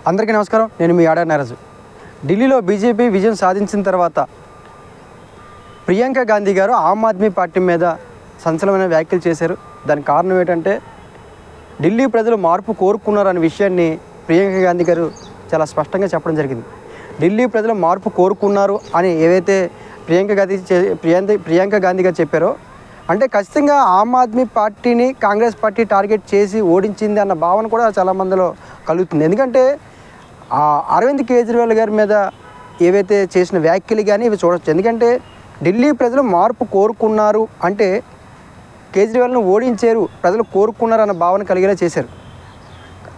అందరికీ నమస్కారం. నేను మీ ఆడా నారాజు. ఢిల్లీలో బీజేపీ విజయం సాధించిన తర్వాత ప్రియాంక గాంధీ గారు ఆమ్ ఆద్మీ పార్టీ మీద సంచలనమైన వ్యాఖ్యలు చేశారు. దానికి కారణం ఏంటంటే ఢిల్లీ ప్రజలు మార్పు కోరుకున్నారనే విషయాన్ని ప్రియాంక గాంధీ గారు చాలా స్పష్టంగా చెప్పడం జరిగింది. ఢిల్లీ ప్రజలు మార్పు కోరుకున్నారు అని ఏవైతే ప్రియాంక గాంధీ గారు చెప్పారో అంటే ఖచ్చితంగా ఆమ్ ఆద్మీ పార్టీని కాంగ్రెస్ పార్టీ టార్గెట్ చేసి ఓడించింది అన్న భావన కూడా చాలామందిలో కలుగుతుంది. ఎందుకంటే అరవింద్ కేజ్రీవాల్ గారి మీద ఏవైతే చేసిన వ్యాఖ్యలు కానీ ఇవి చూడవచ్చు. ఎందుకంటే ఢిల్లీ ప్రజలు మార్పు కోరుకున్నారు అంటే కేజ్రీవాల్ను ఓడించారు, ప్రజలు కోరుకున్నారు అన్న భావన కలిగేలా చేశారు.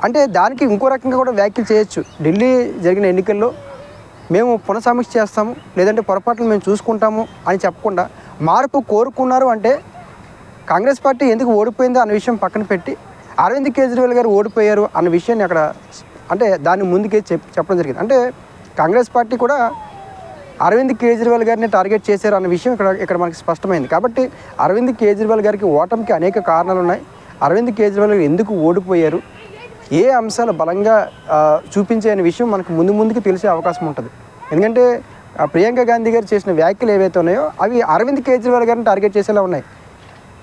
అంటే దానికి ఇంకో రకంగా కూడా వ్యాఖ్యలు చేయొచ్చు. ఢిల్లీ జరిగిన ఎన్నికల్లో మేము పునఃసమీక్ష చేస్తాము, లేదంటే పొరపాట్లు మేము చూసుకుంటాము అని చెప్పకుండా మార్పు కోరుకున్నారు అంటే కాంగ్రెస్ పార్టీ ఎందుకు ఓడిపోయిందో అన్న విషయం పక్కన పెట్టి అరవింద్ కేజ్రీవాల్ గారు ఓడిపోయారు అన్న విషయాన్ని అక్కడ అంటే దాన్ని ముందుకే చెప్పడం జరిగింది. అంటే కాంగ్రెస్ పార్టీ కూడా అరవింద్ కేజ్రీవాల్ గారిని టార్గెట్ చేశారు అన్న విషయం ఇక్కడ మనకి స్పష్టమైంది. కాబట్టి అరవింద్ కేజ్రీవాల్ గారికి ఓటమికి అనేక కారణాలు ఉన్నాయి. అరవింద్ కేజ్రీవాల్ గారు ఎందుకు ఓడిపోయారు, ఏ అంశాలు బలంగా చూపించే అనే విషయం మనకు ముందుకు తెలిసే అవకాశం ఉంటుంది. ఎందుకంటే ప్రియాంక గాంధీ గారు చేసిన వ్యాఖ్యలు ఏవైతే ఉన్నాయో అవి అరవింద్ కేజ్రీవాల్ గారిని టార్గెట్ చేసేలా ఉన్నాయి.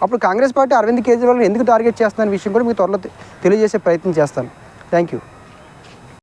అప్పుడు కాంగ్రెస్ పార్టీ అరవింద్ కేజ్రీవాల్ని ఎందుకు టార్గెట్ చేస్తుందనే విషయం కూడా మీకు త్వరలో తెలియజేసే ప్రయత్నం చేస్తాను. Thank you.